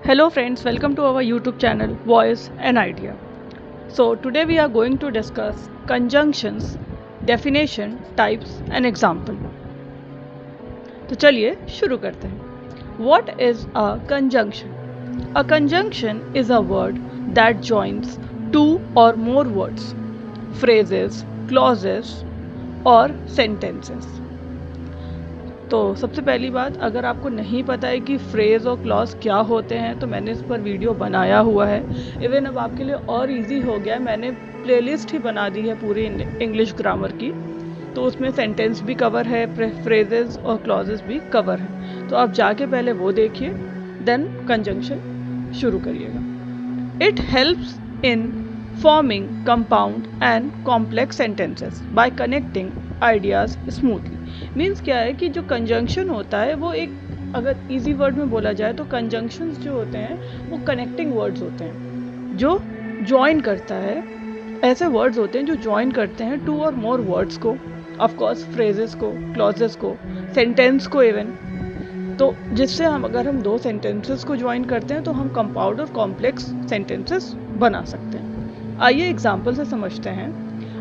Hello friends, welcome to our YouTube channel Voice and Idea. So today we are going to discuss conjunctions, definition, types and example. तो चलिए शुरू करते हैं. What is a conjunction? A conjunction is a word that joins two or more words, phrases, clauses or sentences. तो सबसे पहली बात, अगर आपको नहीं पता है कि फ्रेज़ और क्लॉज क्या होते हैं तो मैंने इस पर वीडियो बनाया हुआ है. इवन अब आपके लिए और इजी हो गया है, मैंने प्लेलिस्ट ही बना दी है पूरी इंग्लिश ग्रामर की. तो उसमें सेंटेंस भी कवर है, फ्रेजेस और क्लॉजेस भी कवर है. तो आप जाके पहले वो देखिए, देन कंजंक्शन शुरू करिएगा. It helps in forming compound and complex sentences bye connecting ideas smoothly. Means क्या है कि जो कंजंक्शन होता है वो एक, अगर इजी वर्ड में बोला जाए तो कंजंक्शंस जो होते हैं वो कनेक्टिंग वर्ड्स होते हैं जो ज्वाइन करता है. ऐसे वर्ड्स होते हैं जो ज्वाइन करते हैं टू और मोर वर्ड्स को, ऑफ कोर्स फ्रेजेस को, क्लॉजेस को, सेंटेंस को इवन. तो जिससे अगर हम दो सेंटेंसेस को ज्वाइन करते हैं तो हम कंपाउंड और कॉम्प्लेक्स सेंटेंसेस बना सकते हैं. आइए एग्जाम्पल से समझते हैं.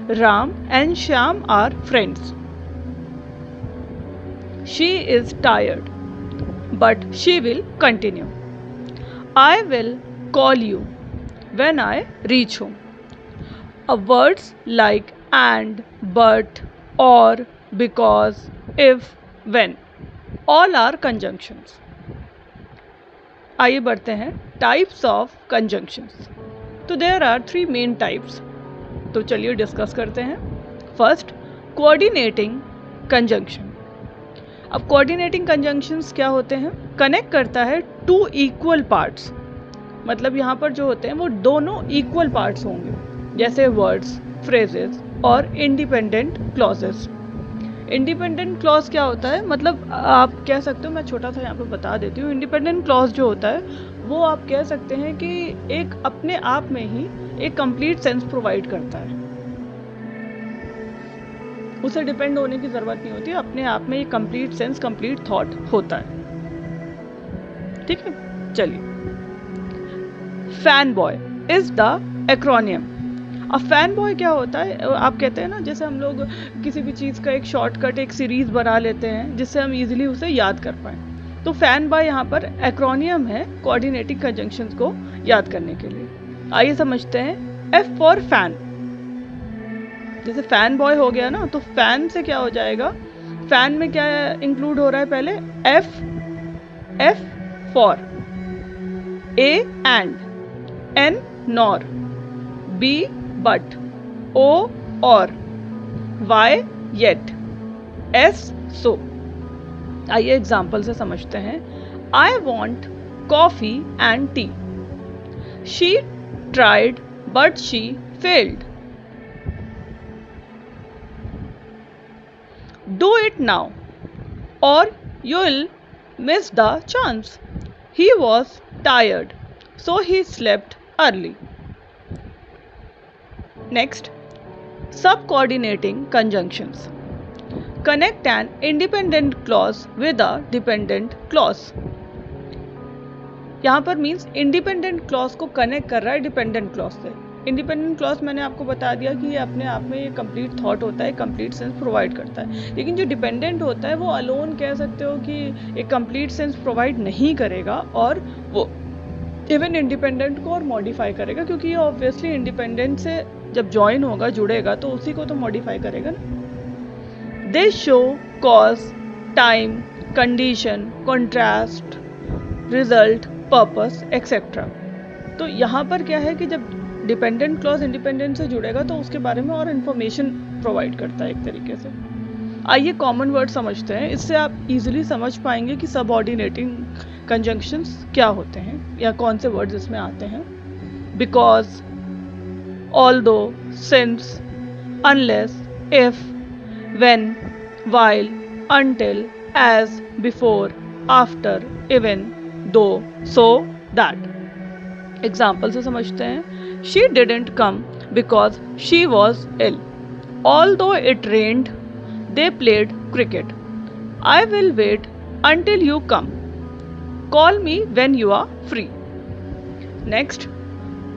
Ram and Shyam are friends. She is tired, but she will continue. I will call you when I reach home. Words like and, but, or, because, if, when, all are conjunctions. आइए बढ़ते हैं types of conjunctions. तो there are three main types. तो चलिए discuss करते हैं. First, coordinating conjunction. अब coordinating conjunctions क्या होते हैं? कनेक्ट करता है टू इक्वल पार्ट्स. मतलब यहाँ पर जो होते हैं वो दोनों इक्वल पार्ट्स होंगे, जैसे वर्ड्स, फ्रेजेस और इंडिपेंडेंट क्लॉजेस. इंडिपेंडेंट क्लॉज क्या होता है? मतलब आप कह सकते हो, मैं छोटा सा यहाँ पे बता देती हूँ. इंडिपेंडेंट क्लॉज जो होता है वो आप कह सकते हैं कि एक अपने आप में ही एक कंप्लीट सेंस प्रोवाइड करता है. उसे डिपेंड होने की ज़रूरत नहीं होती, अपने आप में ये कंप्लीट सेंस, कंप्लीट थॉट होता है. ठीक है, चलिए. Fan boy is the acromion. अब फैन बॉय क्या होता है? आप कहते हैं ना, जैसे हम लोग किसी भी चीज़ का एक शॉर्टकट, एक सीरीज बना लेते हैं जिससे हम इजीली उसे याद कर पाएँ. तो फैन बॉय यहाँ पर एक्रोनियम है कोऑर्डिनेटिंग कंजंक्शंस को याद करने के लिए. आइए समझते हैं. F for fan. जैसे फैन बॉय हो गया ना, तो फैन से क्या हो जाएगा? फैन में क्या इंक्लूड हो रहा है? पहले F for, A and, N nor, B but, O or, Y yet, S सो. आइए एग्जाम्पल से समझते हैं. I want coffee and T. She tried but she failed. Do it now, or you'll miss the chance. He was tired, so he slept early. Next, subcoordinating conjunctions. Connect an independent clause with a dependent clause. यहाँ पर means independent clause को connect कर रहा है dependent clause से. Independent clause मैंने आपको बता दिया कि ये अपने आप में ये कंप्लीट थॉट होता है, कंप्लीट सेंस प्रोवाइड करता है. लेकिन जो डिपेंडेंट होता है वो अलोन कह सकते हो कि एक कंप्लीट सेंस प्रोवाइड नहीं करेगा, और वो इवन इंडिपेंडेंट को और मॉडिफाई करेगा, क्योंकि ये ऑब्वियसली इंडिपेंडेंट से जब ज्वाइन होगा, जुड़ेगा, तो उसी को तो मॉडिफाई करेगा ना. दे show cause, time, condition, contrast, result, purpose etcetera. तो यहाँ पर क्या है कि जब डिपेंडेंट क्लॉज इंडिपेंडेंट से जुड़ेगा तो उसके बारे में और इन्फॉर्मेशन प्रोवाइड करता है एक तरीके से. आइए कॉमन वर्ड समझते हैं. इससे आप इजीली समझ पाएंगे कि सबऑर्डिनेटिंग कंजंक्शंस क्या होते हैं या कौन से वर्ड्स इसमें आते हैं. Because, although, since, unless, if, when, while, until, as, before, after, even, though, so, that. Example से समझते हैं. She didn't come because she was ill. Although it rained, they played cricket. I will wait until you come. Call me when you are free. Next,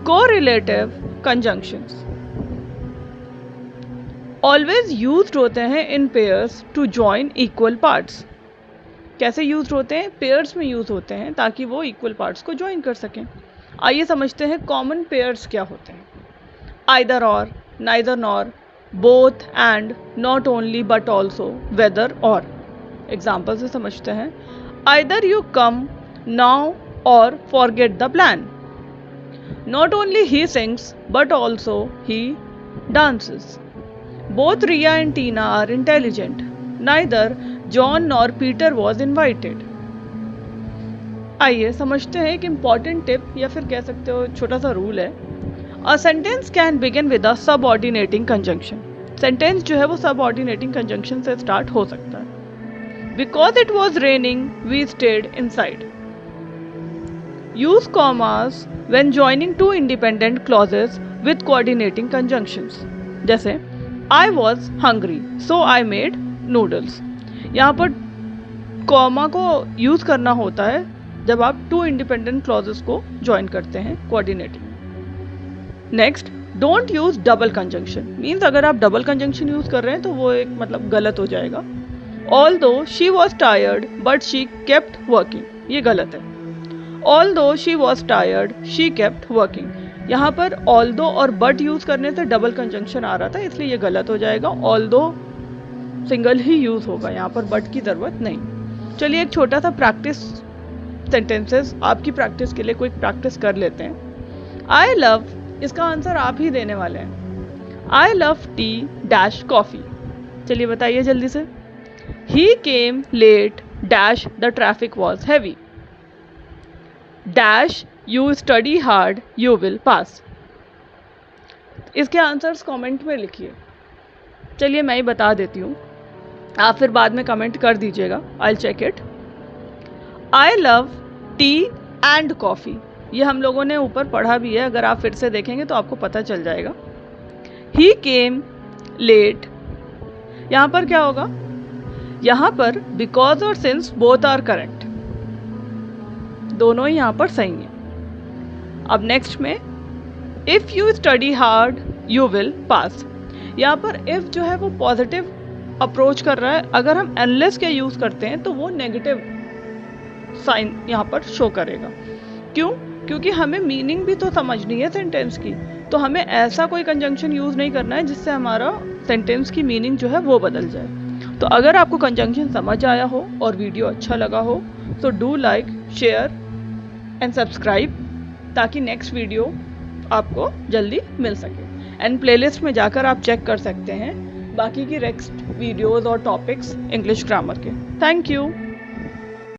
correlative conjunctions always used होते हैं in pairs to join equal parts. कैसे used होते हैं? Pairs में use होते हैं ताकि वो इक्वल पार्ट्स को ज्वाइन कर सकें। आइए समझते हैं कॉमन पेयर्स क्या होते हैं। Either or, neither nor, both and, not only but also, whether or. Example से समझते हैं। Either you come now or forget the plan. Not only he sings but also he dances. Both Ria and Tina are intelligent. Neither John nor Peter was invited. आइए समझते हैं एक important tip या फिर कह सकते हो छोटा सा रूल है। A sentence can begin with a subordinating conjunction. Sentence जो है वो सबऑर्डिनेटिंग कंजंक्शन से स्टार्ट हो सकता है। Because it was raining we stayed inside. Use commas when joining two independent clauses with coordinating conjunctions. जैसे I was hungry, so I made noodles. यहाँ पर कॉमा को यूज करना होता है जब आप टू इंडिपेंडेंट क्लॉजेस को ज्वाइन करते हैं coordinating. Next, don't use double conjunction. Means अगर आप डबल कंजंक्शन यूज कर रहे हैं तो वो एक मतलब गलत हो जाएगा। Although she was tired, but she kept working. ये गलत है। Although she was tired, she kept working. यहाँ पर although और but यूज करने से डबल कंजंक्शन आ रहा था, इसलिए ये गलत हो जाएगा। although सिंगल ही यूज होगा, यहाँ पर but की जरूरत नहीं। चलिए एक छोटा सा प्रैक्टिस सेंटेंसेस आपकी प्रैक्टिस के लिए कोई प्रैक्टिस कर लेते हैं। आई लव, इसका आंसर आप ही देने वाले हैं। I love tea dash coffee. चलिए बताइए जल्दी से। He came late dash the traffic was heavy. Dash you study hard you will pass. इसके आंसर्स कमेंट में लिखिए। चलिए मैं ही बता देती हूँ, आप फिर बाद में कमेंट कर दीजिएगा। I will check it. I love tea and coffee, ये हम लोगों ने ऊपर पढ़ा भी है, अगर आप फिर से देखेंगे तो आपको पता चल जाएगा। ही केम लेट, यहाँ पर क्या होगा? यहाँ पर बिकॉज और सिंस बोथ आर करेक्ट, दोनों ही यहाँ पर सही हैं। अब नेक्स्ट में if you study hard you will पास। यहाँ पर इफ़ जो है वो पॉजिटिव अप्रोच कर रहा है। अगर हम अनलेस के यूज़ करते हैं तो वो नेगेटिव साइन यहाँ पर शो करेगा। क्यों? क्योंकि हमें मीनिंग भी तो समझनी है सेंटेंस की, तो हमें ऐसा कोई कंजंक्शन यूज़ नहीं करना है जिससे हमारा सेंटेंस की मीनिंग जो है वो बदल जाए। तो अगर आपको कंजंक्शन समझ आया हो और वीडियो अच्छा लगा हो तो do like, share and subscribe, ताकि नेक्स्ट वीडियो आपको जल्दी मिल सके। एंड प्लेलिस्ट में जाकर आप चेक कर सकते हैं बाकी की नेक्स्ट वीडियोस और टॉपिक्स इंग्लिश ग्रामर के। Thank you.